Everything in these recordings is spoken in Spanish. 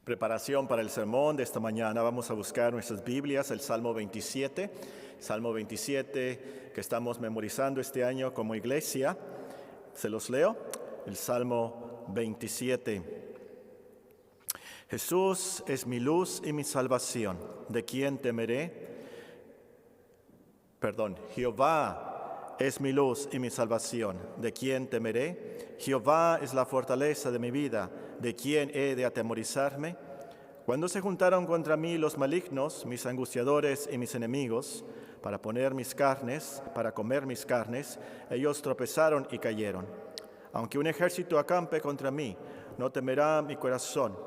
Preparación para el sermón de esta mañana. Vamos a buscar nuestras Biblias, el Salmo 27. Salmo 27 que estamos memorizando este año como iglesia. Se los leo. El Salmo 27. Jesús es mi luz y mi salvación. ¿De quién temeré? Jehová es mi luz y mi salvación. ¿De quién temeré? Jehová es la fortaleza de mi vida. ¿De quién he de atemorizarme? Cuando se juntaron contra mí los malignos, mis angustiadores y mis enemigos, para comer mis carnes, ellos tropezaron y cayeron. Aunque un ejército acampe contra mí, no temerá mi corazón.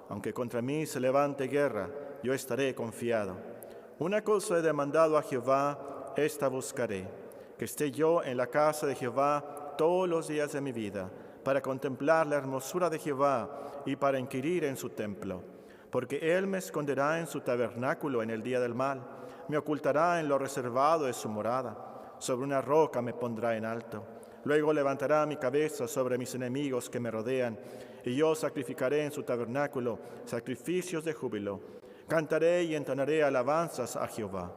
Aunque contra mí se levante guerra, yo estaré confiado. Una cosa he demandado a Jehová, esta buscaré, que esté yo en la casa de Jehová todos los días de mi vida, para contemplar la hermosura de Jehová y para inquirir en su templo. Porque Él me esconderá en su tabernáculo en el día del mal, me ocultará en lo reservado de su morada, sobre una roca me pondrá en alto. Luego levantará mi cabeza sobre mis enemigos que me rodean, y yo sacrificaré en su tabernáculo sacrificios de júbilo. Cantaré y entonaré alabanzas a Jehová.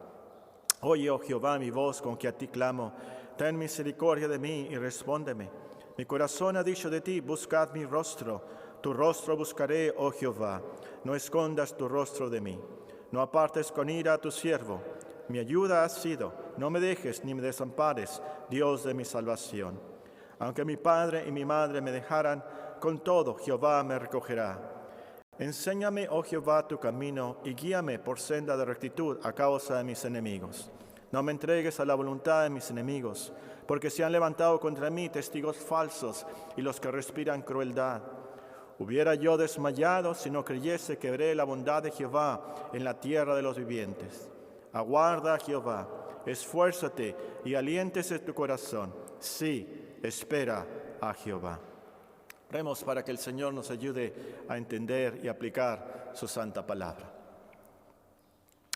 Oye, oh Jehová, mi voz con que a ti clamo, ten misericordia de mí y respóndeme. Mi corazón ha dicho de ti, buscad mi rostro. Tu rostro buscaré, oh Jehová. No escondas tu rostro de mí. No apartes con ira a tu siervo. Mi ayuda has sido. No me dejes ni me desampares, Dios de mi salvación. Aunque mi padre y mi madre me dejaran, con todo Jehová me recogerá. Enséñame, oh Jehová, tu camino y guíame por senda de rectitud a causa de mis enemigos. No me entregues a la voluntad de mis enemigos, porque se han levantado contra mí testigos falsos y los que respiran crueldad. Hubiera yo desmayado si no creyese que veré la bondad de Jehová en la tierra de los vivientes. Aguarda a Jehová, esfuérzate y aliéntese tu corazón. Sí, espera a Jehová. Oremos para que el Señor nos ayude a entender y aplicar su santa palabra.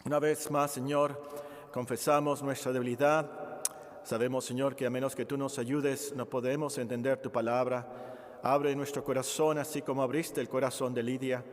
Una vez más, Señor, confesamos nuestra debilidad. Sabemos, Señor, que a menos que tú nos ayudes, no podemos entender tu palabra. Abre nuestro corazón, así como abriste el corazón de Lidia.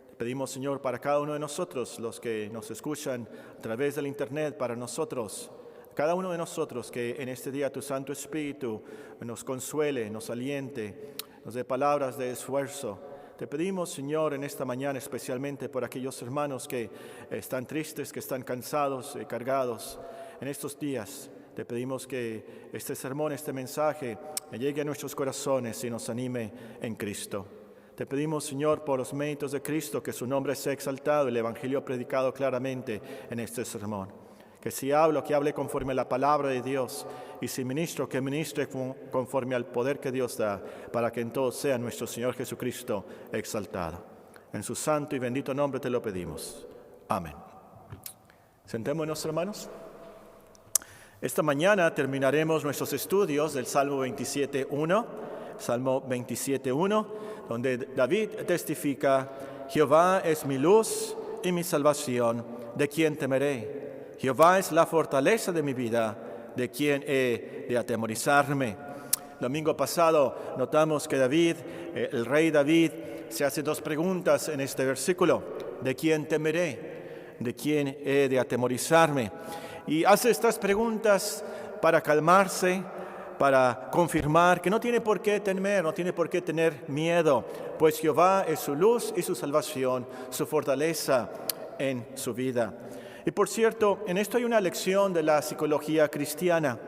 Te pedimos, Señor, para cada uno de nosotros, los que nos escuchan a través del Internet, para nosotros, cada uno de nosotros, que en este día tu Santo Espíritu nos consuele, nos aliente, nos dé palabras de esfuerzo. Te pedimos, Señor, en esta mañana, especialmente por aquellos hermanos que están tristes, que están cansados, cargados en estos días. Te pedimos que este sermón, este mensaje, llegue a nuestros corazones y nos anime en Cristo. Te pedimos, Señor, por los méritos de Cristo, que su nombre sea exaltado y el Evangelio predicado claramente en este sermón. Que si hablo, que hable conforme a la palabra de Dios, y si ministro, que ministre conforme al poder que Dios da, para que en todo sea nuestro Señor Jesucristo exaltado. En su santo y bendito nombre te lo pedimos. Amén. Sentémonos, hermanos. Esta mañana terminaremos nuestros estudios del Salmo 27.1, Salmo 27.1, donde David testifica: Jehová es mi luz y mi salvación, ¿de quién temeré? Jehová es la fortaleza de mi vida, ¿de quién he de atemorizarme? Domingo pasado notamos que David, el rey David, se hace dos preguntas en este versículo: ¿de quién temeré? ¿De quién he de atemorizarme? Y hace estas preguntas para calmarse, para confirmar que no tiene por qué temer, no tiene por qué tener miedo, pues Jehová es su luz y su salvación, su fortaleza en su vida. Y por cierto, en esto hay una lección de la psicología cristiana.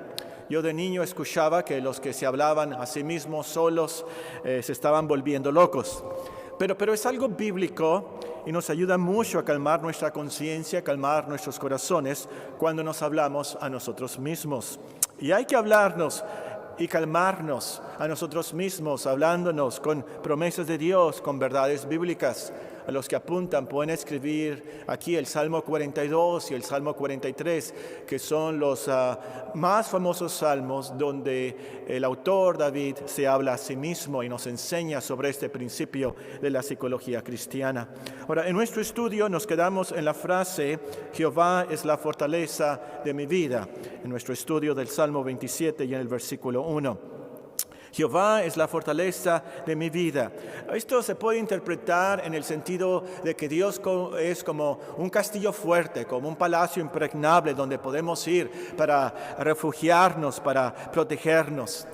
Yo de niño escuchaba que los que se hablaban a sí mismos solos se estaban volviendo locos. Pero es algo bíblico y nos ayuda mucho a calmar nuestra conciencia, a calmar nuestros corazones cuando nos hablamos a nosotros mismos. Y hay que hablarnos y calmarnos a nosotros mismos, hablándonos con promesas de Dios, con verdades bíblicas. A los que apuntan pueden escribir aquí el Salmo 42 y el Salmo 43, que son los más famosos salmos donde el autor David se habla a sí mismo y nos enseña sobre este principio de la psicología cristiana. Ahora, en nuestro estudio nos quedamos en la frase: Jehová es la fortaleza de mi vida, en nuestro estudio del Salmo 27 y en el versículo 1. Jehová es la fortaleza de mi vida. Esto se puede interpretar en el sentido de que Dios es como un castillo fuerte, como un palacio impregnable donde podemos ir para refugiarnos, para protegernos.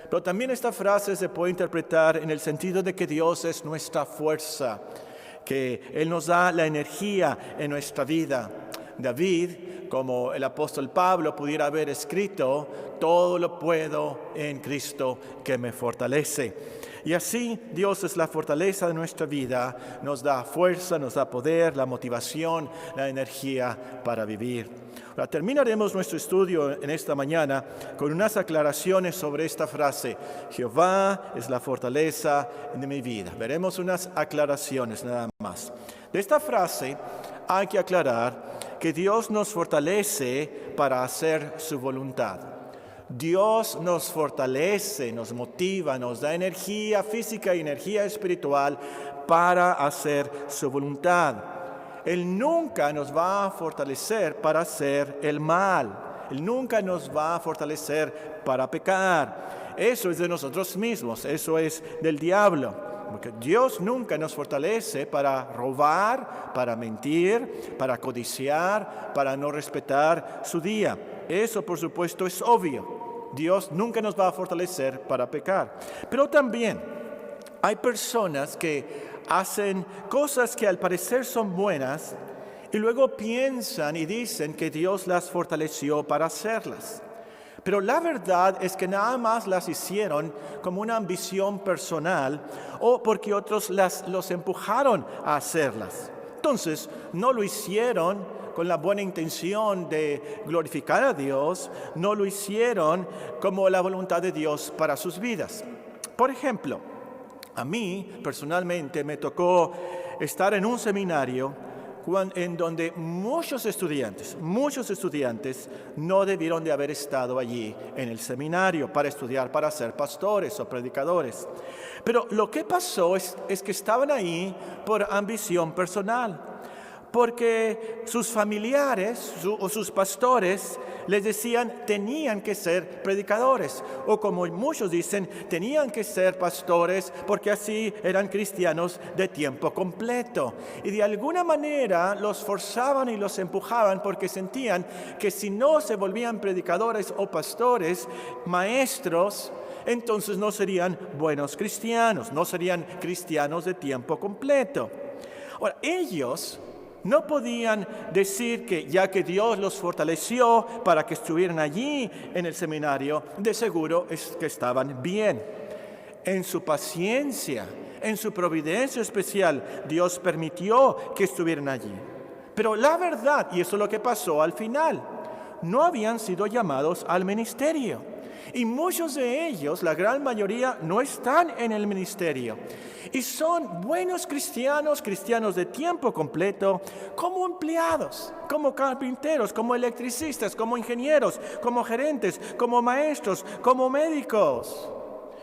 Pero también esta frase se puede interpretar en el sentido de que Dios es nuestra fuerza, que Él nos da la energía en nuestra vida. David, como el apóstol Pablo pudiera haber escrito, todo lo puedo en Cristo que me fortalece. Y así Dios es la fortaleza de nuestra vida, nos da fuerza, nos da poder, la motivación, la energía para vivir. Ahora, terminaremos nuestro estudio en esta mañana con unas aclaraciones sobre esta frase: Jehová es la fortaleza de mi vida. Veremos unas aclaraciones nada más. De esta frase hay que aclarar que Dios nos fortalece para hacer su voluntad. Dios nos fortalece, nos motiva, nos da energía física y energía espiritual para hacer su voluntad. Él nunca nos va a fortalecer para hacer el mal. Él nunca nos va a fortalecer para pecar. Eso es de nosotros mismos, eso es del diablo. Porque Dios nunca nos fortalece para robar, para mentir, para codiciar, para no respetar su día. Eso, por supuesto, es obvio. Dios nunca nos va a fortalecer para pecar. Pero también hay personas que hacen cosas que al parecer son buenas y luego piensan y dicen que Dios las fortaleció para hacerlas. Pero la verdad es que nada más las hicieron como una ambición personal o porque otros los empujaron a hacerlas. Entonces, no lo hicieron con la buena intención de glorificar a Dios, no lo hicieron como la voluntad de Dios para sus vidas. Por ejemplo, a mí personalmente me tocó estar en un seminario en donde muchos estudiantes no debieron de haber estado allí en el seminario para estudiar, para ser pastores o predicadores. Pero lo que pasó es que estaban ahí por ambición personal, porque sus familiares o sus pastores les decían tenían que ser predicadores, o como muchos dicen, tenían que ser pastores porque así eran cristianos de tiempo completo. Y de alguna manera los forzaban y los empujaban porque sentían que si no se volvían predicadores o pastores, maestros, entonces no serían buenos cristianos, no serían cristianos de tiempo completo. Ahora, ellos no podían decir que ya que Dios los fortaleció para que estuvieran allí en el seminario, de seguro es que estaban bien. En su paciencia, en su providencia especial, Dios permitió que estuvieran allí. Pero la verdad, y eso es lo que pasó al final, no habían sido llamados al ministerio. Y muchos de ellos, la gran mayoría, no están en el ministerio. Y son buenos cristianos de tiempo completo, como empleados, como carpinteros, como electricistas, como ingenieros, como gerentes, como maestros, como médicos.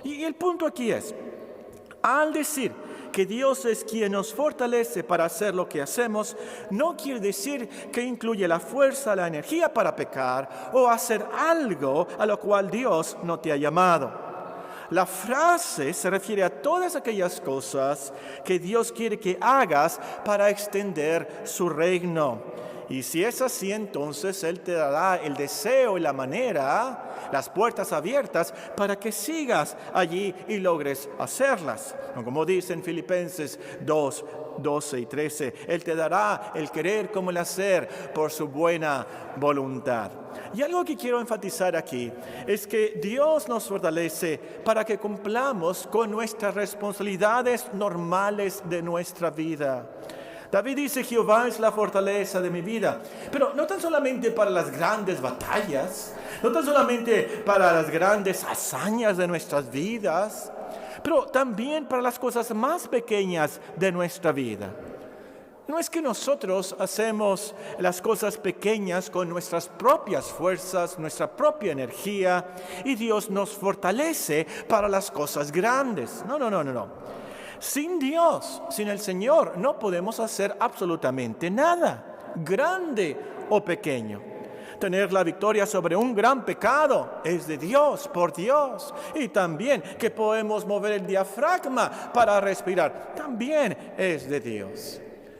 Y el punto aquí es, al decir que Dios es quien nos fortalece para hacer lo que hacemos, no quiere decir que incluye la fuerza, la energía para pecar o hacer algo a lo cual Dios no te ha llamado. La frase se refiere a todas aquellas cosas que Dios quiere que hagas para extender su reino. Y si es así, entonces Él te dará el deseo y la manera, las puertas abiertas para que sigas allí y logres hacerlas. Como dice en Filipenses 2, 12 y 13, Él te dará el querer como el hacer por su buena voluntad. Y algo que quiero enfatizar aquí es que Dios nos fortalece para que cumplamos con nuestras responsabilidades normales de nuestra vida. David dice, Jehová es la fortaleza de mi vida, pero no tan solamente para las grandes batallas, no tan solamente para las grandes hazañas de nuestras vidas, pero también para las cosas más pequeñas de nuestra vida. No es que nosotros hacemos las cosas pequeñas con nuestras propias fuerzas, nuestra propia energía, y Dios nos fortalece para las cosas grandes. No. Sin Dios, sin el Señor, no podemos hacer absolutamente nada, grande o pequeño. tener la victoria sobre un gran pecado es de Dios, por Dios. Y también que podemos mover el diafragma para respirar, también es de Dios.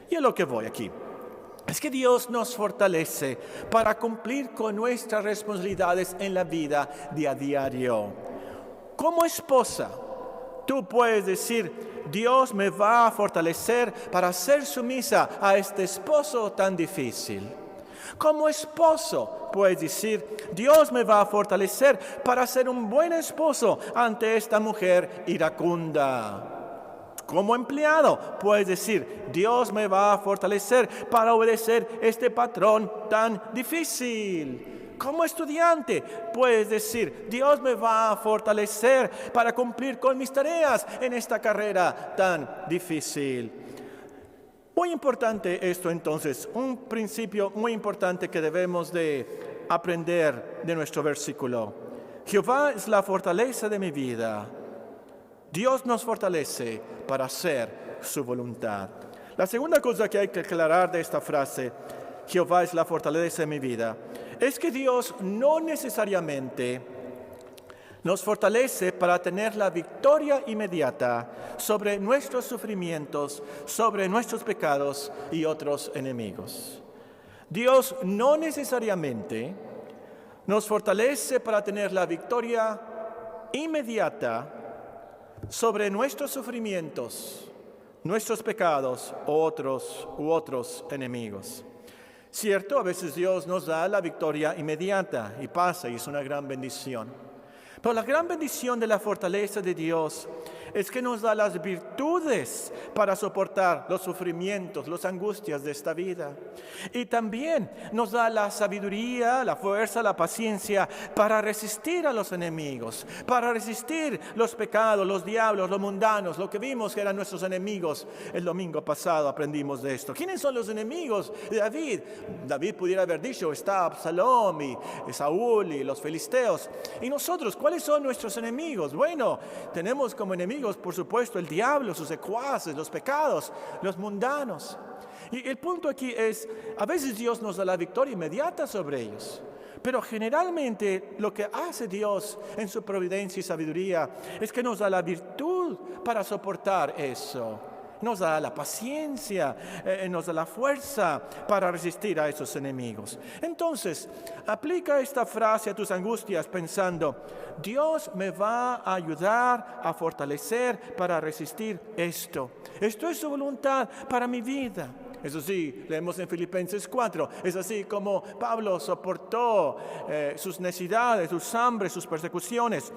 Y a lo que voy aquí es que Dios nos fortalece para cumplir con nuestras responsabilidades en la vida de a diario. Como esposa, tú puedes decir: Dios me va a fortalecer para ser sumisa a este esposo tan difícil. Como esposo, puedes decir: Dios me va a fortalecer para ser un buen esposo ante esta mujer iracunda. Como empleado, puedes decir: Dios me va a fortalecer para obedecer este patrón tan difícil. Como estudiante, puedes decir: Dios me va a fortalecer para cumplir con mis tareas en esta carrera tan difícil. Muy importante esto entonces, un principio muy importante que debemos de aprender de nuestro versículo. Jehová es la fortaleza de mi vida. Dios nos fortalece para hacer su voluntad. La segunda cosa que hay que aclarar de esta frase, Jehová es la fortaleza de mi vida, es que Dios no necesariamente nos fortalece para tener la victoria inmediata sobre nuestros sufrimientos, sobre nuestros pecados y otros enemigos. Dios no necesariamente nos fortalece para tener la victoria inmediata sobre nuestros sufrimientos, nuestros pecados u otros enemigos. Cierto, a veces Dios nos da la victoria inmediata y pasa, y es una gran bendición. Pero la gran bendición de la fortaleza de Dios es que nos da las virtudes para soportar los sufrimientos, las angustias de esta vida. Y también nos da la sabiduría, la fuerza, la paciencia para resistir a los enemigos, para resistir los pecados, los diablos, los mundanos, lo que vimos que eran nuestros enemigos. El domingo pasado aprendimos de esto. ¿Quiénes son los enemigos de David? David pudiera haber dicho: está Absalom y Saúl y los filisteos. ¿Y nosotros cuáles son nuestros enemigos? Bueno, tenemos como enemigos, por supuesto, el diablo, sus secuaces, los pecados, los mundanos. Y el punto aquí es, a veces Dios nos da la victoria inmediata sobre ellos, pero generalmente lo que hace Dios en su providencia y sabiduría es que nos da la virtud para soportar eso. Nos da la paciencia, nos da la fuerza para resistir a esos enemigos. Entonces, aplica esta frase a tus angustias pensando: Dios me va a ayudar a fortalecer para resistir esto. Esto es su voluntad para mi vida. Eso sí, leemos en Filipenses 4, es así como Pablo soportó sus necesidades, sus hambres, sus persecuciones.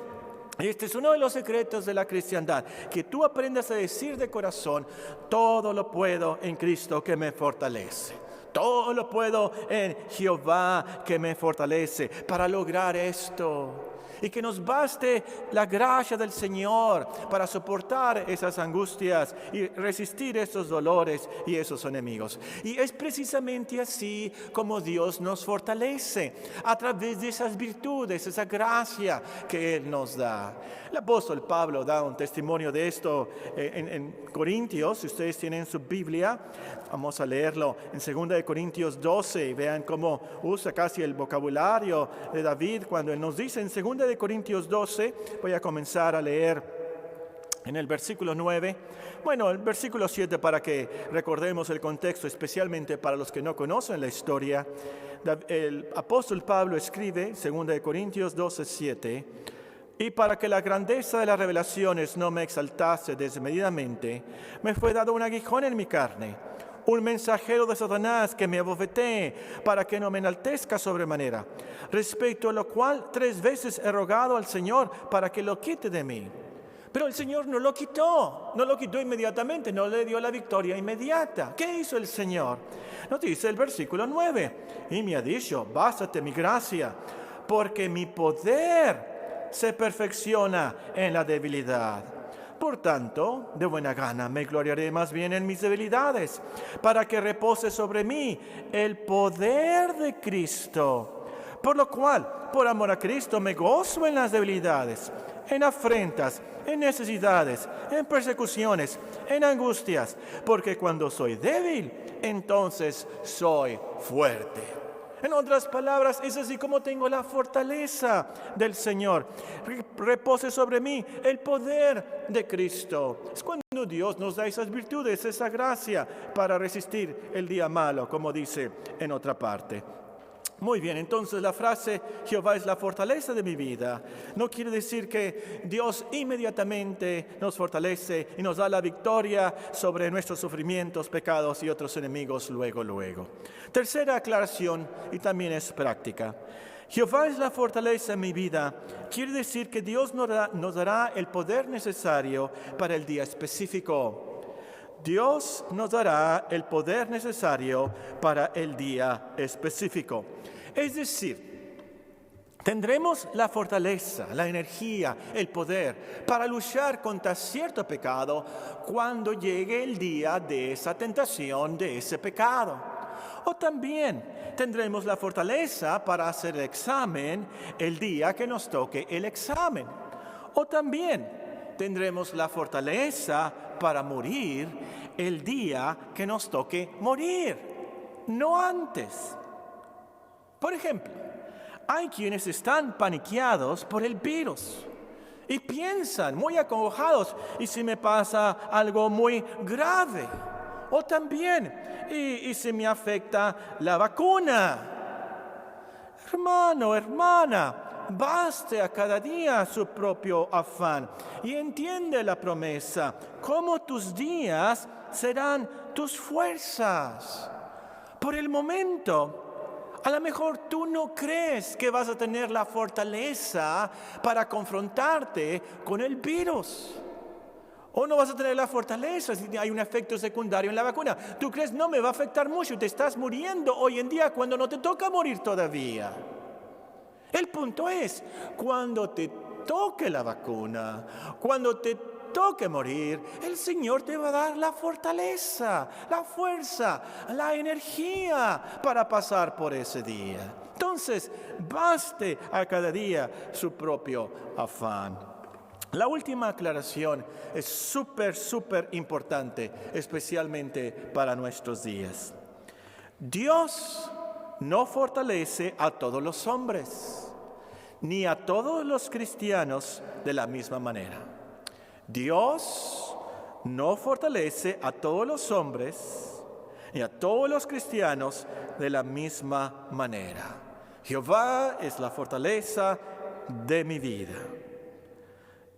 Este es uno de los secretos de la cristiandad, que tú aprendas a decir de corazón: todo lo puedo en Cristo que me fortalece. Todo lo puedo en Jehová que me fortalece para lograr esto. Y que nos baste la gracia del Señor para soportar esas angustias y resistir esos dolores y esos enemigos. Y es precisamente así como Dios nos fortalece, a través de esas virtudes, esa gracia que Él nos da. El apóstol Pablo da un testimonio de esto en Corintios. Si ustedes tienen su Biblia, vamos a leerlo en 2 Corintios 12 y vean cómo usa casi el vocabulario de David cuando Él nos dice en 2 Corintios 12, voy a comenzar a leer en el versículo 9, bueno, el versículo 7 para que recordemos el contexto, especialmente para los que no conocen la historia. El apóstol Pablo escribe, 2 Corintios 12, 7, y para que la grandeza de las revelaciones no me exaltase desmedidamente, me fue dado un aguijón en mi carne, un mensajero de Satanás que me abofetee para que no me enaltezca sobremanera, respecto a lo cual 3 veces he rogado al Señor para que lo quite de mí. Pero el Señor no lo quitó inmediatamente, no le dio la victoria inmediata. ¿Qué hizo el Señor? Nos dice el versículo 9, y me ha dicho: bástate mi gracia, porque mi poder se perfecciona en la debilidad. Por tanto, de buena gana me gloriaré más bien en mis debilidades, para que repose sobre mí el poder de Cristo. Por lo cual, por amor a Cristo, me gozo en las debilidades, en afrentas, en necesidades, en persecuciones, en angustias, porque cuando soy débil, entonces soy fuerte. En otras palabras, es así como tengo la fortaleza del Señor. Repose sobre mí el poder de Cristo. Es cuando Dios nos da esas virtudes, esa gracia para resistir el día malo, como dice en otra parte. Muy bien, entonces la frase Jehová es la fortaleza de mi vida no quiere decir que Dios inmediatamente nos fortalece y nos da la victoria sobre nuestros sufrimientos, pecados y otros enemigos luego. Tercera aclaración, y también es práctica. Jehová es la fortaleza de mi vida quiere decir que Dios nos dará el poder necesario para el día específico. Dios nos dará el poder necesario para el día específico. Es decir, tendremos la fortaleza, la energía, el poder para luchar contra cierto pecado cuando llegue el día de esa tentación, de ese pecado. O también tendremos la fortaleza para hacer el examen el día que nos toque el examen. O también tendremos la fortaleza para morir el día que nos toque morir, no antes. Por ejemplo, hay quienes están paniqueados por el virus y piensan muy acongojados, ¿y si me pasa algo muy grave? O también, ¿y si me afecta la vacuna? Hermano, hermana, baste a cada día su propio afán y entiende la promesa, como tus días serán tus fuerzas. Por el momento, a lo mejor tú no crees que vas a tener la fortaleza para confrontarte con el virus. O no vas a tener la fortaleza si hay un efecto secundario en la vacuna. Tú crees, no me va a afectar mucho, te estás muriendo hoy en día cuando no te toca morir todavía. El punto es, cuando te toque la vacuna, cuando te toque morir, el Señor te va a dar la fortaleza, la fuerza, la energía para pasar por ese día. Entonces, baste a cada día su propio afán. La última aclaración es súper importante, especialmente para nuestros días. Dios no fortalece a todos los hombres, ni a todos los cristianos de la misma manera. Dios no fortalece a todos los hombres, ni a todos los cristianos de la misma manera. Jehová es la fortaleza de mi vida.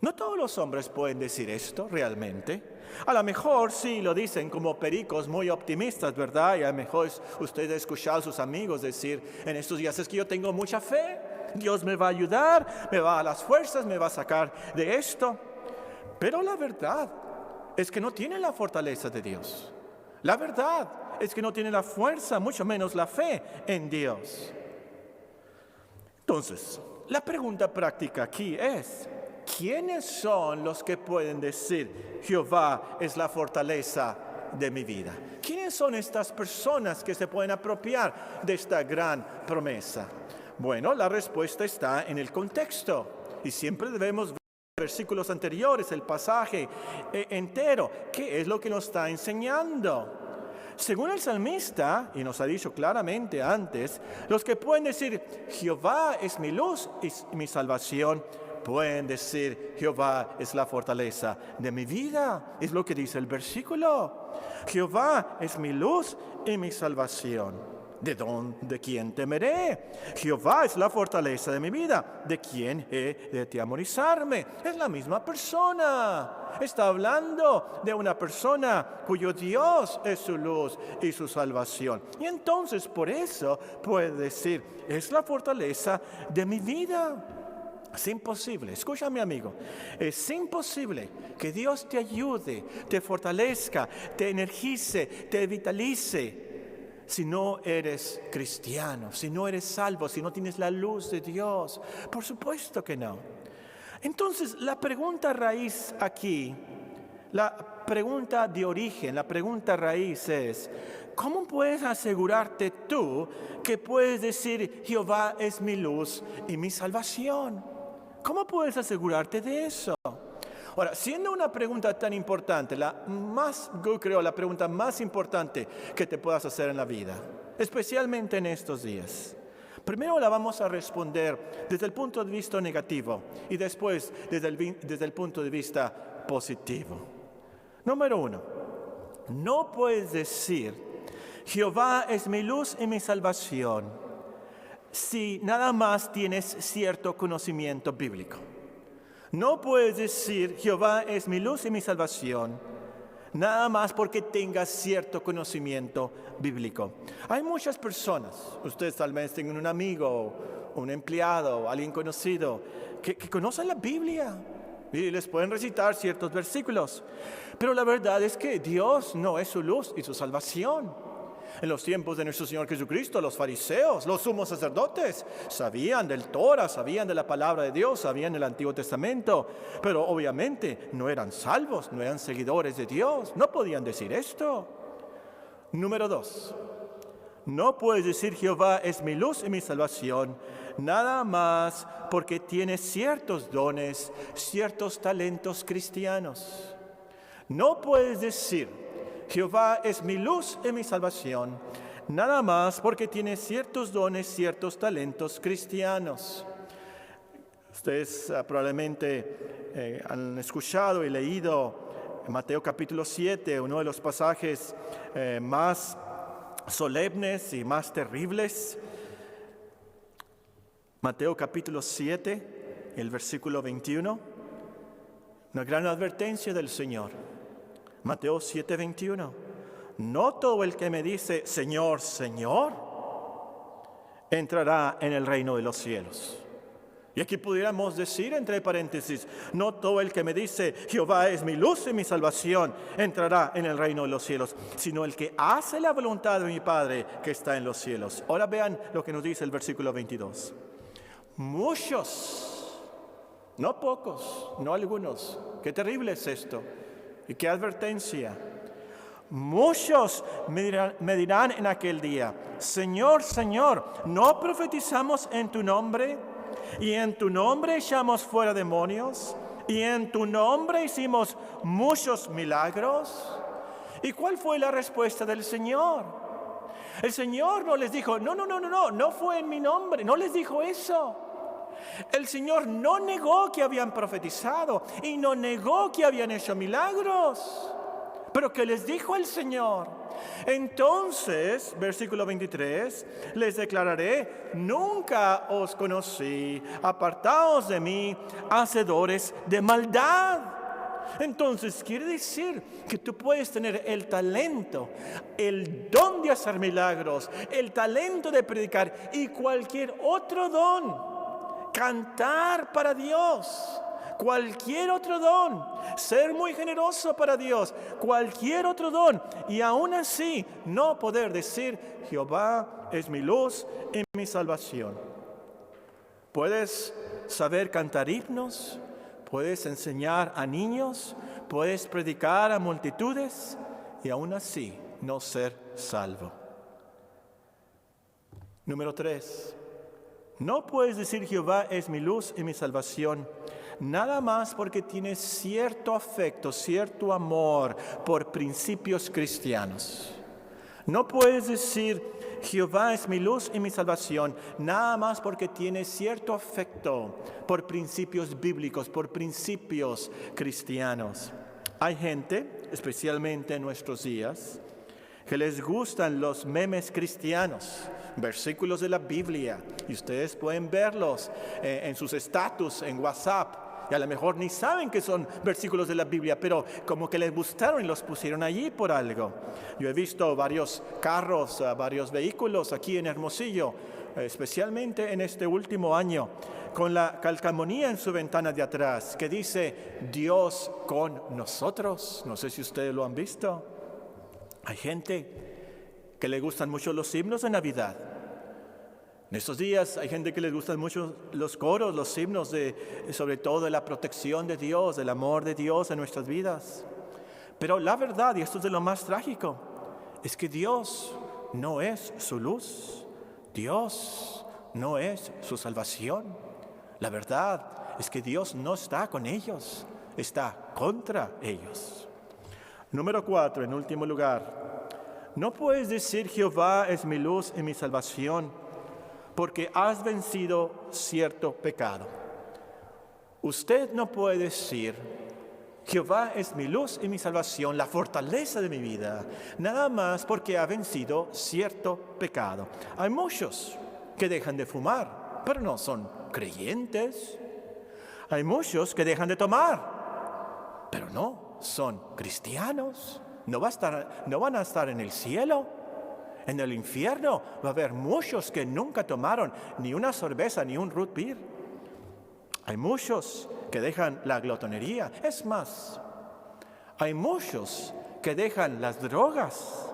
No todos los hombres pueden decir esto realmente. A lo mejor sí lo dicen como pericos muy optimistas, ¿verdad? Y a lo mejor usted ha escuchado a sus amigos decir en estos días, es que yo tengo mucha fe, Dios me va a ayudar, me va a dar las fuerzas, me va a sacar de esto. Pero la verdad es que no tienen la fortaleza de Dios. La verdad es que no tienen la fuerza, mucho menos la fe en Dios. Entonces, la pregunta práctica aquí es, ¿quiénes son los que pueden decir, Jehová es la fortaleza de mi vida? ¿Quiénes son estas personas que se pueden apropiar de esta gran promesa? Bueno, la respuesta está en el contexto y siempre debemos ver versículos anteriores, el pasaje entero, ¿qué es lo que nos está enseñando? Según el salmista, y nos ha dicho claramente antes, los que pueden decir, Jehová es mi luz y mi salvación, pueden decir, Jehová es la fortaleza de mi vida. Es lo que dice el versículo. Jehová es mi luz y mi salvación. ¿De quién temeré? Jehová es la fortaleza de mi vida. ¿De quién he de atemorizarme? Es la misma persona. Está hablando de una persona cuyo Dios es su luz y su salvación. Y entonces por eso puede decir, es la fortaleza de mi vida. Es imposible, escúchame amigo, es imposible que Dios te ayude, te fortalezca, te energice, te vitalice si no eres cristiano, si no eres salvo, si no tienes la luz de Dios. Por supuesto que no. Entonces, la pregunta raíz aquí, la pregunta de origen, la pregunta raíz es, ¿cómo puedes asegurarte tú que puedes decir, Jehová es mi luz y mi salvación? ¿Cómo puedes asegurarte de eso? Ahora, siendo una pregunta tan importante, yo creo la pregunta más importante que te puedas hacer en la vida, especialmente en estos días. Primero la vamos a responder desde el punto de vista negativo y después desde el punto de vista positivo. Número 1, no puedes decir, Jehová es mi luz y mi salvación, si nada más tienes cierto conocimiento bíblico. No puedes decir, Jehová es mi luz y mi salvación, nada más porque tengas cierto conocimiento bíblico. Hay muchas personas, ustedes tal vez tengan un amigo, un empleado, alguien conocido, que conocen la Biblia y les pueden recitar ciertos versículos. Pero la verdad es que Dios no es su luz y su salvación. En los tiempos de nuestro Señor Jesucristo, los fariseos, los sumos sacerdotes, sabían del Torah, sabían de la palabra de Dios, sabían del Antiguo Testamento, pero obviamente no eran salvos, no eran seguidores de Dios, no podían decir esto. Número 2, no puedes decir Jehová es mi luz y mi salvación, nada más porque tienes ciertos dones, ciertos talentos cristianos. No puedes decir Jehová es mi luz y mi salvación, nada más porque tiene ciertos dones, ciertos talentos cristianos. Ustedes probablemente han escuchado y leído Mateo capítulo 7, uno de los pasajes más solemnes y más terribles. Mateo capítulo 7, el versículo 21, una gran advertencia del Señor. Mateo 7:21, no todo el que me dice, Señor, Señor, entrará en el reino de los cielos. Y aquí pudiéramos decir, entre paréntesis, no todo el que me dice, Jehová es mi luz y mi salvación, entrará en el reino de los cielos, sino el que hace la voluntad de mi Padre que está en los cielos. Ahora vean lo que nos dice el versículo 22. Muchos, no pocos, no algunos, qué terrible es esto. ¿Y qué advertencia? Muchos me dirán en aquel día, Señor, Señor, ¿no profetizamos en tu nombre? ¿Y en tu nombre echamos fuera demonios? ¿Y en tu nombre hicimos muchos milagros? ¿Y cuál fue la respuesta del Señor? El Señor no les dijo, no fue en mi nombre, no les dijo eso. El Señor no negó que habían profetizado y no negó que habían hecho milagros. Pero ¿qué les dijo el Señor? Entonces, versículo 23, les declararé, nunca os conocí, apartaos de mí, hacedores de maldad. Entonces, quiere decir que tú puedes tener el talento, el don de hacer milagros, el talento de predicar y cualquier otro don. Cantar para Dios, cualquier otro don, ser muy generoso para Dios, cualquier otro don, y aún así no poder decir, Jehová es mi luz y mi salvación. Puedes saber cantar himnos, puedes enseñar a niños, puedes predicar a multitudes, y aún así no ser salvo. Número 3. No puedes decir Jehová es mi luz y mi salvación, nada más porque tienes cierto afecto, cierto amor por principios cristianos. No puedes decir Jehová es mi luz y mi salvación, nada más porque tienes cierto afecto por principios bíblicos, por principios cristianos. Hay gente, especialmente en nuestros días, que les gustan los memes cristianos, versículos de la Biblia, y ustedes pueden verlos en sus estatus, en WhatsApp, y a lo mejor ni saben que son versículos de la Biblia, pero como que les gustaron y los pusieron allí por algo. Yo he visto varios carros, varios vehículos aquí en Hermosillo, especialmente en este último año, con la calcamonía en su ventana de atrás, que dice, Dios con nosotros. No sé si ustedes lo han visto. Hay gente que le gustan mucho los himnos de Navidad. En estos días hay gente que les gustan mucho los coros, los himnos, sobre todo de la protección de Dios, del amor de Dios en nuestras vidas. Pero la verdad, y esto es de lo más trágico, es que Dios no es su luz, Dios no es su salvación. La verdad es que Dios no está con ellos, está contra ellos. Número 4, en último lugar, no puedes decir Jehová es mi luz y mi salvación, porque has vencido cierto pecado. Usted no puede decir Jehová es mi luz y mi salvación, la fortaleza de mi vida, nada más porque ha vencido cierto pecado. Hay muchos que dejan de fumar, pero no son creyentes. Hay muchos que dejan de tomar, pero no son cristianos. No van a estar en el cielo. En el infierno va a haber muchos que nunca tomaron ni una cerveza ni un root beer. Hay muchos que dejan la glotonería. Es más, hay muchos que dejan las drogas.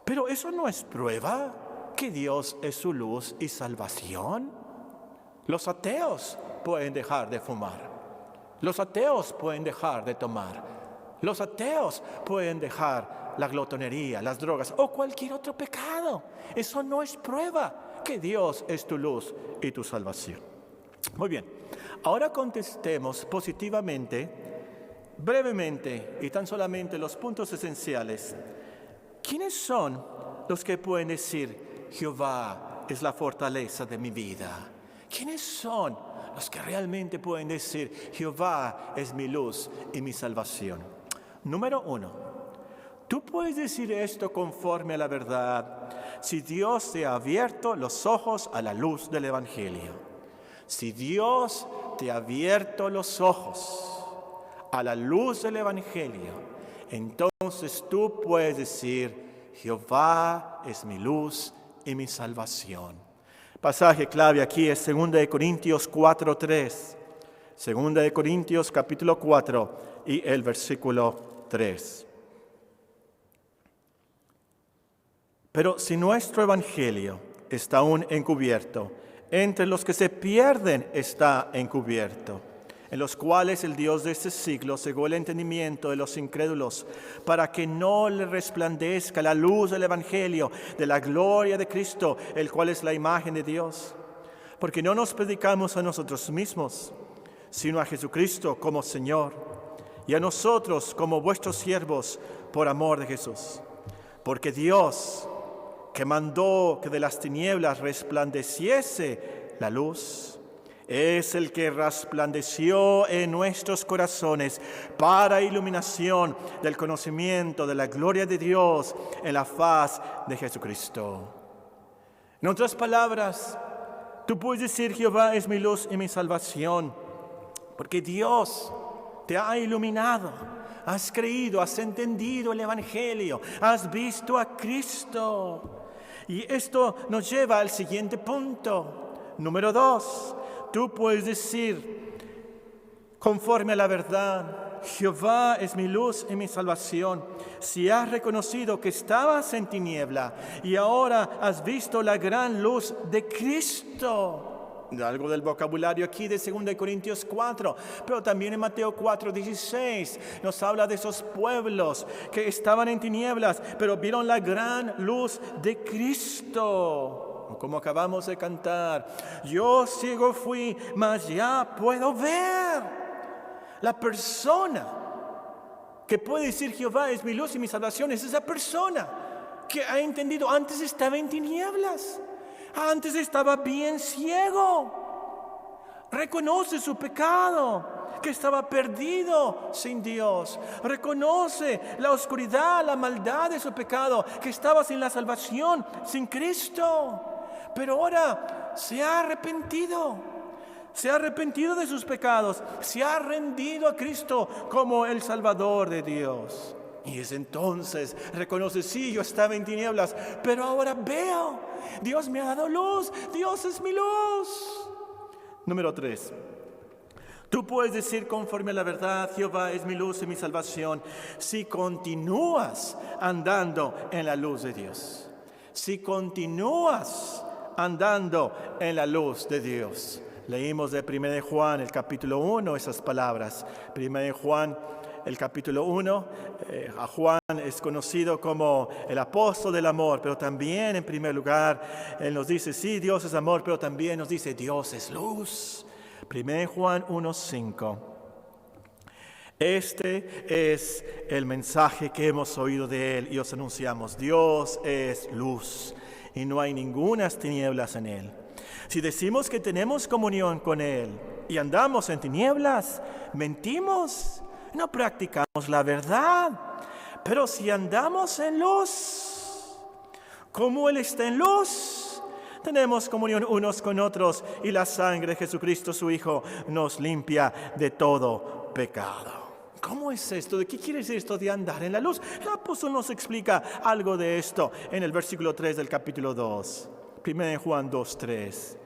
Pero eso no es prueba que Dios es su luz y salvación. Los ateos pueden dejar de fumar. Los ateos pueden dejar de tomar. Los ateos pueden dejar la glotonería, las drogas o cualquier otro pecado. Eso no es prueba que Dios es tu luz y tu salvación. Muy bien, ahora contestemos positivamente, brevemente y tan solamente los puntos esenciales. ¿Quiénes son los que pueden decir Jehová es la fortaleza de mi vida? ¿Quiénes son los que realmente pueden decir Jehová es mi luz y mi salvación? Número 1, tú puedes decir esto conforme a la verdad si Dios te ha abierto los ojos a la luz del Evangelio. Si Dios te ha abierto los ojos a la luz del Evangelio, entonces tú puedes decir Jehová es mi luz y mi salvación. Pasaje clave aquí es 2 Corintios 4:3. 2 Corintios capítulo 4 y el versículo 3. Pero si nuestro evangelio está aún encubierto, entre los que se pierden está encubierto, en los cuales el Dios de este siglo cegó el entendimiento de los incrédulos, para que no le resplandezca la luz del evangelio de la gloria de Cristo, el cual es la imagen de Dios. Porque no nos predicamos a nosotros mismos, sino a Jesucristo como Señor, y a nosotros como vuestros siervos por amor de Jesús. Porque Dios, que mandó que de las tinieblas resplandeciese la luz, es el que resplandeció en nuestros corazones para iluminación del conocimiento de la gloria de Dios en la faz de Jesucristo. En otras palabras, tú puedes decir Jehová es mi luz y mi salvación, porque Dios te ha iluminado, has creído, has entendido el Evangelio, has visto a Cristo. Y esto nos lleva al siguiente punto. Número 2, tú puedes decir, conforme a la verdad, Jehová es mi luz y mi salvación. Si has reconocido que estabas en tiniebla y ahora has visto la gran luz de Cristo. Algo del vocabulario aquí de 2 Corintios 4, pero también en Mateo 4:16 nos habla de esos pueblos que estaban en tinieblas, pero vieron la gran luz de Cristo. Como acabamos de cantar, yo ciego fui, mas ya puedo ver. La persona que puede decir Jehová es mi luz y mi salvación es esa persona que ha entendido, antes estaba en tinieblas. Antes estaba bien ciego. Reconoce su pecado, que estaba perdido sin Dios. Reconoce la oscuridad, la maldad de su pecado, que estaba sin la salvación, sin Cristo. Pero ahora se ha arrepentido. Se ha arrepentido de sus pecados. Se ha rendido a Cristo como el Salvador de Dios. Y es entonces reconoce, sí, yo estaba en tinieblas, pero ahora veo. Dios me ha dado luz. Dios es mi luz. Número 3. Tú puedes decir conforme a la verdad, Jehová es mi luz y mi salvación, si continúas andando en la luz de Dios. Si continúas andando en la luz de Dios. Leímos de 1 de Juan, el capítulo 1, esas palabras. 1 de Juan, el capítulo 1, a Juan es conocido como el apóstol del amor, pero también en primer lugar, él nos dice, sí, Dios es amor, pero también nos dice, Dios es luz. 1 Juan 1:5. Este es el mensaje que hemos oído de Él y os anunciamos. Dios es luz y no hay ningunas tinieblas en Él. Si decimos que tenemos comunión con Él y andamos en tinieblas, mentimos, no practicamos la verdad. Pero si andamos en luz, como Él está en luz, tenemos comunión unos con otros y la sangre de Jesucristo, su Hijo, nos limpia de todo pecado. ¿Cómo es esto? ¿De qué quiere decir esto de andar en la luz? El apóstol nos explica algo de esto en el versículo 3 del capítulo 2. 1 Juan 2:3.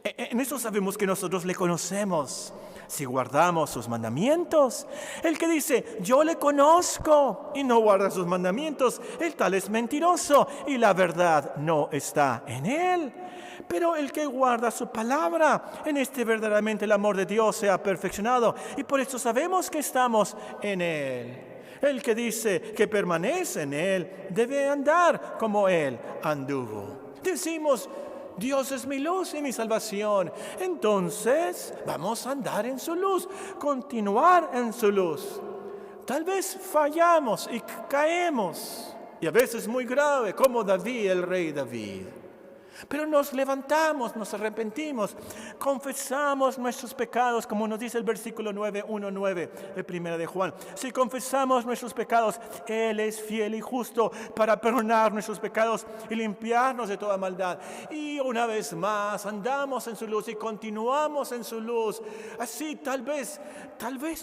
En esto sabemos que nosotros le conocemos si guardamos sus mandamientos. El que dice, yo le conozco y no guarda sus mandamientos, el tal es mentiroso y la verdad no está en él. Pero el que guarda su palabra, en este verdaderamente el amor de Dios se ha perfeccionado y por eso sabemos que estamos en Él. El que dice que permanece en Él debe andar como Él anduvo. Decimos, Dios es mi luz y mi salvación. Entonces vamos a andar en su luz, continuar en su luz. Tal vez fallamos y caemos, y a veces muy grave, como David, el rey David. Pero nos levantamos, nos arrepentimos, confesamos nuestros pecados, como nos dice el versículo 9:1-9 de 1 de Juan. Si confesamos nuestros pecados, Él es fiel y justo para perdonar nuestros pecados y limpiarnos de toda maldad. Y una vez más andamos en su luz y continuamos en su luz. Así tal vez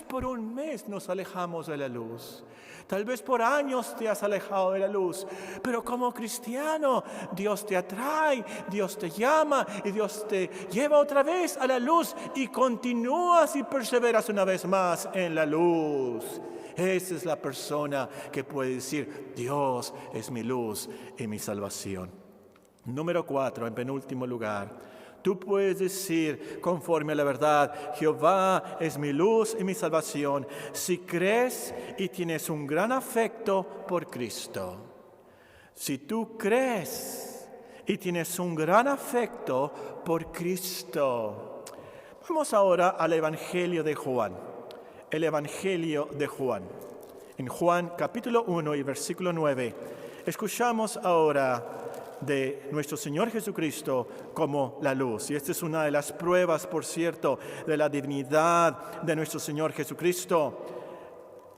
por un mes nos alejamos de la luz. Tal vez por años te has alejado de la luz, pero como cristiano, Dios te atrae, Dios te llama y Dios te lleva otra vez a la luz y continúas y perseveras una vez más en la luz. Esa es la persona que puede decir, Dios es mi luz y mi salvación. Número 4, en penúltimo lugar. Tú puedes decir, conforme a la verdad, Jehová es mi luz y mi salvación, si crees y tienes un gran afecto por Cristo. Si tú crees y tienes un gran afecto por Cristo. Vamos ahora al Evangelio de Juan. El Evangelio de Juan. En Juan capítulo 1 y versículo 9, escuchamos ahora de nuestro Señor Jesucristo como la luz. Y esta es una de las pruebas, por cierto, de la divinidad de nuestro Señor Jesucristo.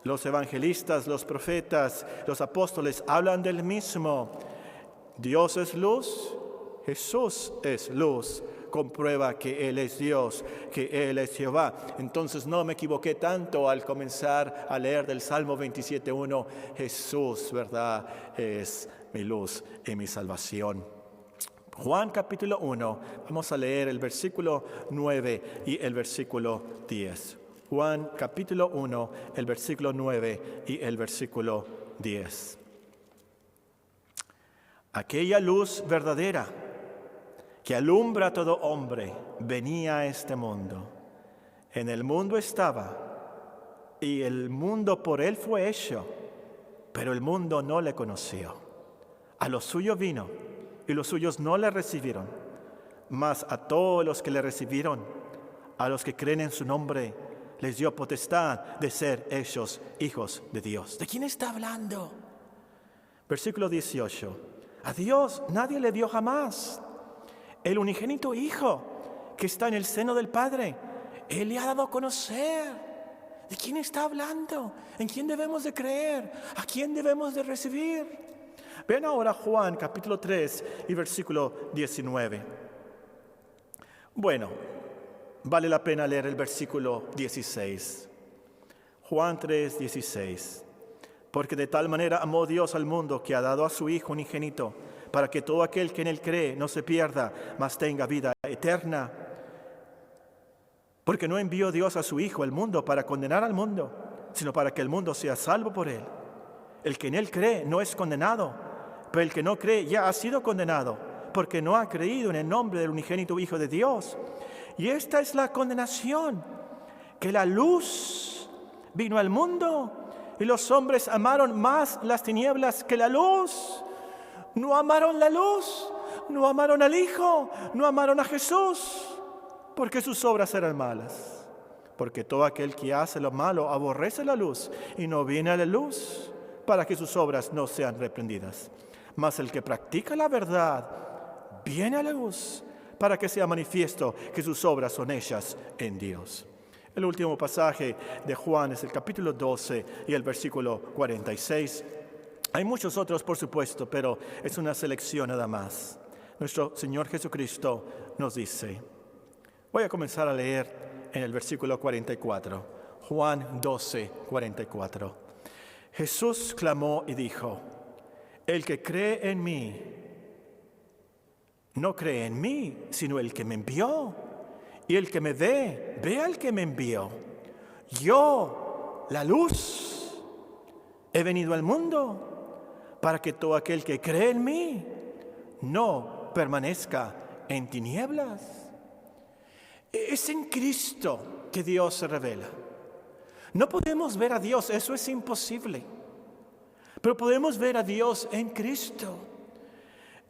Los evangelistas, los profetas, los apóstoles hablan del mismo. Dios es luz, Jesús es luz. Comprueba que Él es Dios, que Él es Jehová. Entonces no me equivoqué tanto al comenzar a leer del Salmo 27:1. Jesús, ¿verdad?, es mi luz y mi salvación. Juan capítulo 1, vamos a leer el versículo 9 y el versículo 10. Juan capítulo 1, el versículo 9 y el versículo 10. Aquella luz verdadera que alumbra a todo hombre, venía a este mundo. En el mundo estaba, y el mundo por él fue hecho, pero el mundo no le conoció. A los suyos vino, y los suyos no le recibieron. Mas a todos los que le recibieron, a los que creen en su nombre, les dio potestad de ser hechos hijos de Dios. ¿De quién está hablando? Versículo 18. A Dios nadie le dio jamás. El unigénito Hijo que está en el seno del Padre, Él le ha dado a conocer. ¿De quién está hablando? ¿En quién debemos de creer? ¿A quién debemos de recibir? Ven ahora Juan capítulo 3 y versículo 19. Bueno, vale la pena leer el versículo 16. Juan 3, 16. Porque de tal manera amó Dios al mundo que ha dado a su Hijo unigénito, para que todo aquel que en Él cree no se pierda, mas tenga vida eterna. Porque no envió Dios a su Hijo al mundo para condenar al mundo, sino para que el mundo sea salvo por Él. El que en Él cree no es condenado, pero el que no cree ya ha sido condenado, porque no ha creído en el nombre del unigénito Hijo de Dios. Y esta es la condenación, que la luz vino al mundo, y los hombres amaron más las tinieblas que la luz. No amaron la luz, no amaron al Hijo, no amaron a Jesús, porque sus obras eran malas. porque todo aquel que hace lo malo aborrece la luz y no viene a la luz para que sus obras no sean reprendidas. Mas el que practica la verdad viene a la luz para que sea manifiesto que sus obras son hechas en Dios. El último pasaje de Juan es el capítulo 12 y el versículo 46. Hay muchos otros, por supuesto, pero es una selección nada más. Nuestro Señor Jesucristo nos dice, voy a comenzar a leer en el versículo 44, Juan 12, 44. Jesús clamó y dijo, el que cree en mí, no cree en mí, sino el que me envió. Y el que me ve al que me envió. Yo, la luz, he venido al mundo para que todo aquel que cree en mí no permanezca en tinieblas. Es en Cristo que Dios se revela. No podemos ver a Dios, eso es imposible. Pero podemos ver a Dios en Cristo.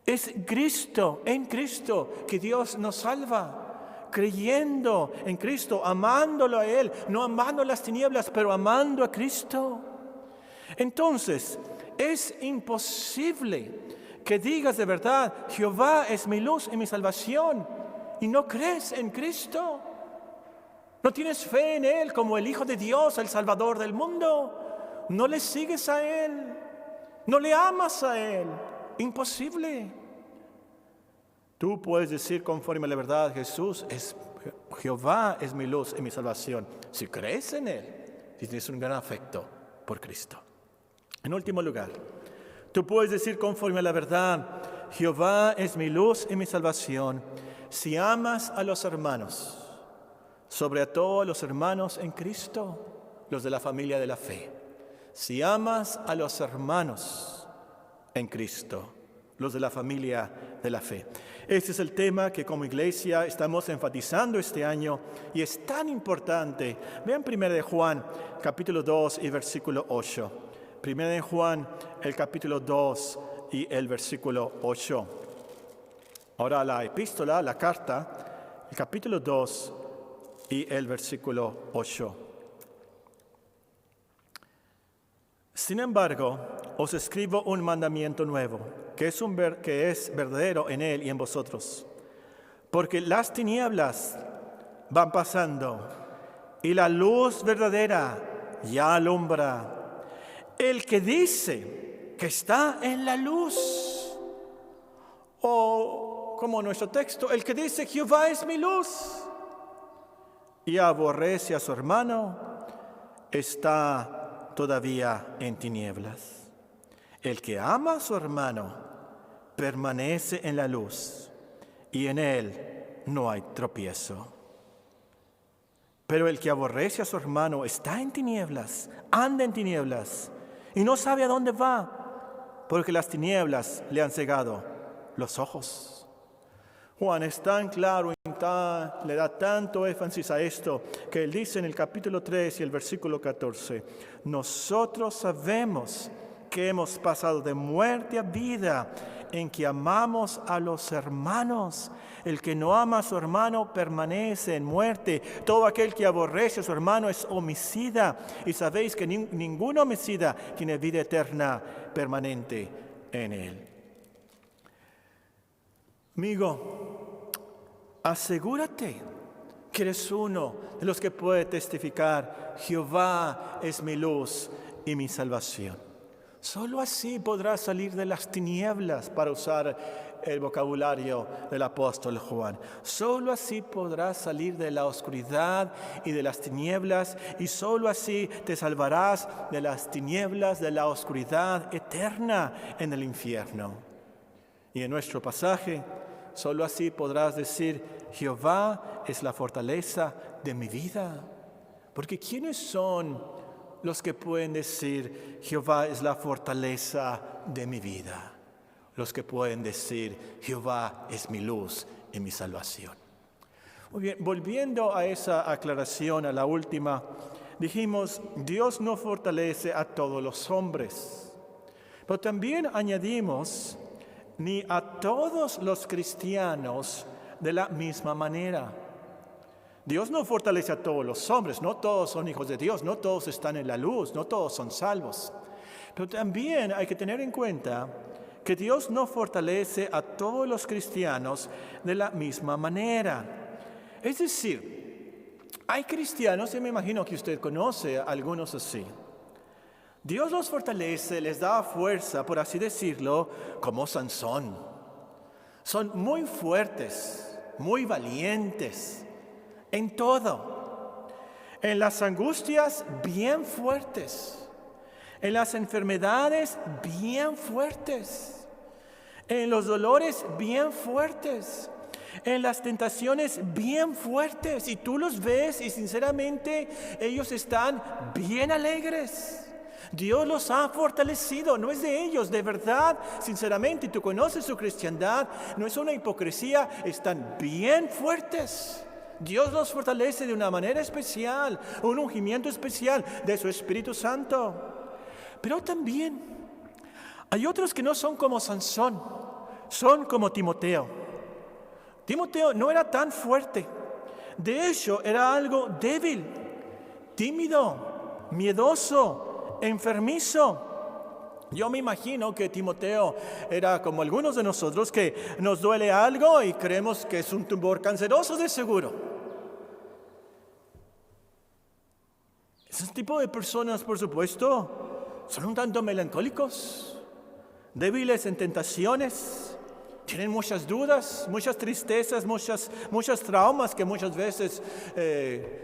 Es Cristo, en Cristo, que Dios nos salva. Creyendo en Cristo, amándolo a Él, no amando las tinieblas, pero amando a Cristo. Entonces, es imposible que digas de verdad, Jehová es mi luz y mi salvación, y no crees en Cristo. No tienes fe en Él como el Hijo de Dios, el Salvador del mundo. No le sigues a Él, no le amas a Él. Imposible. Tú puedes decir conforme a la verdad, Jehová es mi luz y mi salvación. Si crees en Él, si tienes un gran afecto por Cristo. En último lugar, tú puedes decir conforme a la verdad, Jehová es mi luz y mi salvación, si amas a los hermanos, sobre todo a los hermanos en Cristo, los de la familia de la fe. Si amas a los hermanos en Cristo, los de la familia de la fe. Este es el tema que como iglesia estamos enfatizando este año y es tan importante. Vean 1 de Juan, capítulo 2 y versículo 8. 1 de Juan, el capítulo 2 y el versículo 8. Ahora la epístola, la carta, el capítulo 2 y el versículo 8. Sin embargo, os escribo un mandamiento nuevo, que es verdadero en Él y en vosotros. Porque las tinieblas van pasando y la luz verdadera ya alumbra. El que dice que está en la luz, o como nuestro texto, el que dice Jehová es mi luz, y aborrece a su hermano, está todavía en tinieblas. El que ama a su hermano permanece en la luz y en él no hay tropiezo. Pero el que aborrece a su hermano está en tinieblas, anda en tinieblas y no sabe a dónde va, porque las tinieblas le han cegado los ojos. Juan es tan claro y le da tanto énfasis a esto que él dice en el capítulo 3 y el versículo 14, nosotros sabemos que hemos pasado de muerte a vida en que amamos a los hermanos. El que no ama a su hermano permanece en muerte. Todo aquel que aborrece a su hermano es homicida. Y sabéis que ningún homicida tiene vida eterna permanente en él. Amigo, asegúrate que eres uno de los que puede testificar, Jehová es mi luz y mi salvación. Solo así podrás salir de las tinieblas, para usar el vocabulario del apóstol Juan. Solo así podrás salir de la oscuridad y de las tinieblas, y solo así te salvarás de las tinieblas, de la oscuridad eterna en el infierno. Y en nuestro pasaje, solo así podrás decir, Jehová es la fortaleza de mi vida. Porque ¿quiénes son los que pueden decir, Jehová es la fortaleza de mi vida? Los que pueden decir, Jehová es mi luz y mi salvación. Muy bien, volviendo a esa aclaración, a la última, dijimos, Dios no fortalece a todos los hombres. Pero también añadimos, ni a todos los cristianos de la misma manera. Dios no fortalece a todos los hombres, no todos son hijos de Dios, no todos están en la luz, no todos son salvos. Pero también hay que tener en cuenta que Dios no fortalece a todos los cristianos de la misma manera. Es decir, hay cristianos, y me imagino que usted conoce a algunos así. Dios los fortalece, les da fuerza, por así decirlo, como Sansón. Son muy fuertes, muy valientes, en todo. En las angustias, bien fuertes. En las enfermedades, bien fuertes. En los dolores, bien fuertes. En las tentaciones, bien fuertes. Y tú los ves y sinceramente ellos están bien alegres. Dios los ha fortalecido, no es de ellos, de verdad, sinceramente, tú conoces su cristiandad, no es una hipocresía, están bien fuertes. Dios los fortalece de una manera especial, un ungimiento especial de su Espíritu Santo. Pero también hay otros que no son como Sansón, son como Timoteo. Timoteo no era tan fuerte, de hecho era algo débil, tímido, miedoso, enfermizo. Yo me imagino que Timoteo era como algunos de nosotros que nos duele algo y creemos que es un tumor canceroso de seguro. Ese tipo de personas, por supuesto, son un tanto melancólicos, débiles en tentaciones, tienen muchas dudas, muchas tristezas, muchos traumas que muchas veces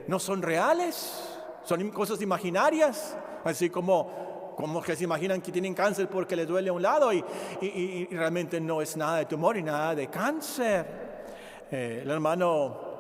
no son reales, son cosas imaginarias. Así como que se imaginan que tienen cáncer porque les duele a un lado y realmente no es nada de tumor y nada de cáncer. El hermano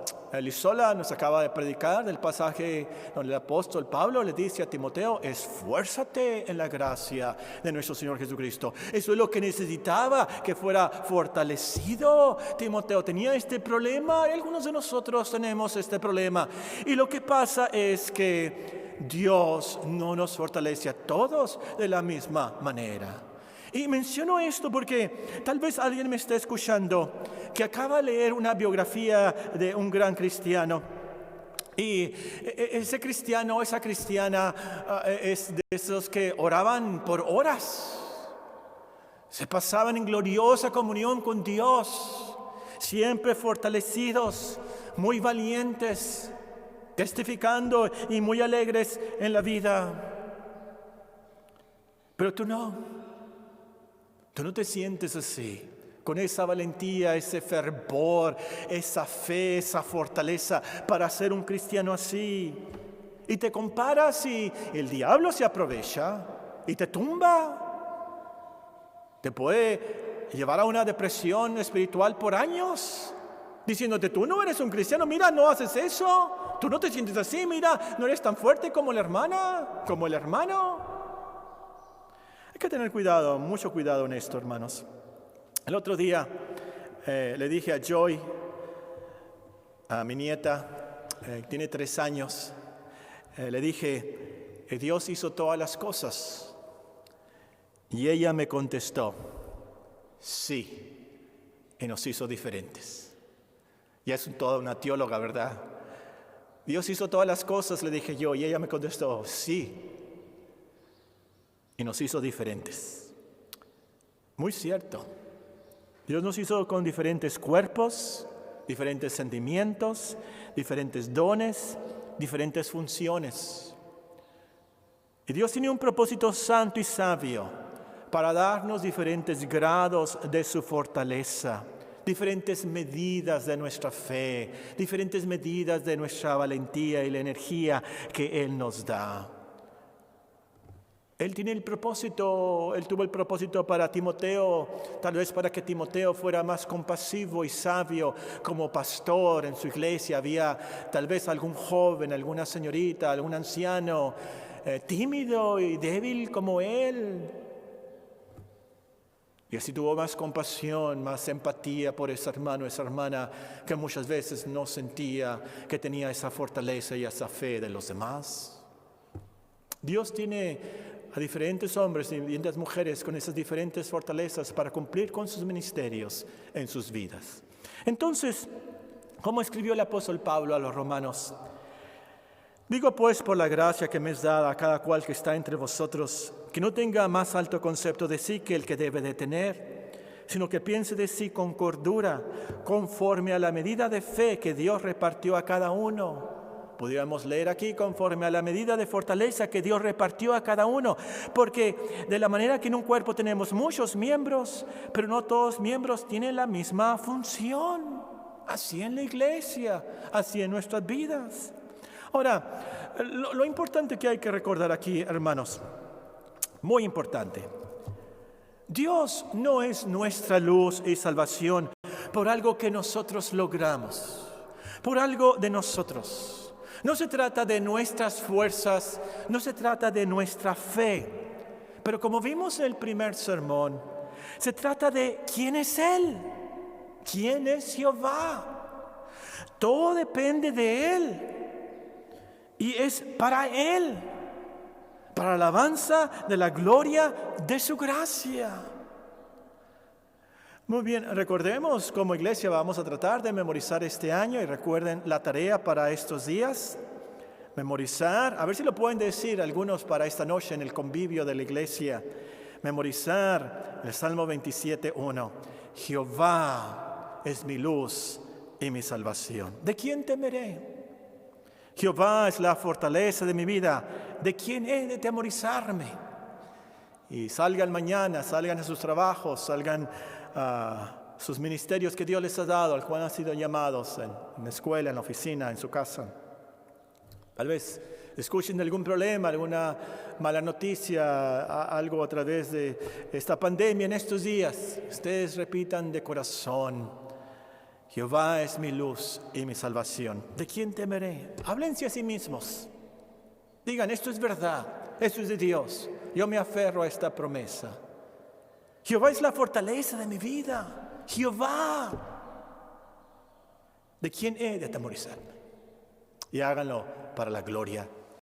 Lizola nos acaba de predicar del pasaje donde el apóstol Pablo le dice a Timoteo: esfuérzate en la gracia de nuestro Señor Jesucristo. Eso es lo que necesitaba, que fuera fortalecido. Timoteo tenía este problema y algunos de nosotros tenemos este problema. Y lo que pasa es que Dios no nos fortalece a todos de la misma manera. Y menciono esto porque tal vez alguien me esté escuchando que acaba de leer una biografía de un gran cristiano. Y ese cristiano, esa cristiana es de esos que oraban por horas. Se pasaban en gloriosa comunión con Dios, siempre fortalecidos, muy valientes, testificando y muy alegres en la vida. Pero tú no te sientes así, con esa valentía, ese fervor, esa fe, esa fortaleza para ser un cristiano así. Y te comparas y el diablo se aprovecha y te tumba. Te puede llevar a una depresión espiritual por años, diciéndote: tú no eres un cristiano, mira, no haces eso, tú no te sientes así, mira, no eres tan fuerte como la hermana, como el hermano. Hay que tener cuidado, mucho cuidado en esto, hermanos. El otro día le dije a Joy, a mi nieta, tiene 3 años, le dije: Dios hizo todas las cosas. Y ella me contestó: sí, y nos hizo diferentes. Y es toda una teóloga, ¿verdad? Dios hizo todas las cosas, le dije yo, y ella me contestó: sí, y nos hizo diferentes. Muy cierto. Dios nos hizo con diferentes cuerpos, diferentes sentimientos, diferentes dones, diferentes funciones. Y Dios tiene un propósito santo y sabio para darnos diferentes grados de su fortaleza, diferentes medidas de nuestra fe, diferentes medidas de nuestra valentía y la energía que Él nos da. Él tuvo el propósito para Timoteo, tal vez para que Timoteo fuera más compasivo y sabio como pastor en su iglesia. Había tal vez algún joven, alguna señorita, algún anciano tímido y débil como él. Y así tuvo más compasión, más empatía por ese hermano, esa hermana que muchas veces no sentía que tenía esa fortaleza y esa fe de los demás. Dios tiene a diferentes hombres y diferentes mujeres con esas diferentes fortalezas para cumplir con sus ministerios en sus vidas. Entonces, Como escribió el apóstol Pablo a los romanos: digo pues por la gracia que me es dada a cada cual que está entre vosotros, que no tenga más alto concepto de sí que el que debe de tener, sino que piense de sí con cordura, conforme a la medida de fe que Dios repartió a cada uno. Podríamos leer aquí: conforme a la medida de fortaleza que Dios repartió a cada uno. Porque de la manera que en un cuerpo tenemos muchos miembros, pero no todos los miembros tienen la misma función. Así en la iglesia, así en nuestras vidas. Ahora, lo importante que hay que recordar aquí, hermanos, muy importante: Dios no es nuestra luz y salvación por algo que nosotros logramos, por algo de nosotros. No se trata de nuestras fuerzas, no se trata de nuestra fe. Pero como vimos en el primer sermón, se trata de quién es Él, quién es Jehová. Todo depende de Él y es para Él, para la alabanza de la gloria de su gracia. Muy bien, recordemos como iglesia vamos a tratar de memorizar este año, y recuerden la tarea para estos días: memorizar, a ver si lo pueden decir algunos para esta noche en el convivio de la iglesia, memorizar el Salmo 27:1. Jehová es mi luz y mi salvación. ¿De quién temeré? Jehová es la fortaleza de mi vida. ¿De quién he de temorizarme? Y salgan mañana, salgan a sus trabajos, salgan a sus ministerios que Dios les ha dado, al cual han sido llamados en la escuela, en la oficina, en su casa. Tal vez escuchen algún problema, alguna mala noticia, algo a través de esta pandemia en estos días. Ustedes repitan de corazón: Jehová es mi luz y mi salvación. ¿De quién temeré? Háblense a sí mismos. Digan: esto es verdad, esto es de Dios. Yo me aferro a esta promesa. Jehová es la fortaleza de mi vida. Jehová. ¿De quién he de atemorizarme? Y háganlo para la gloria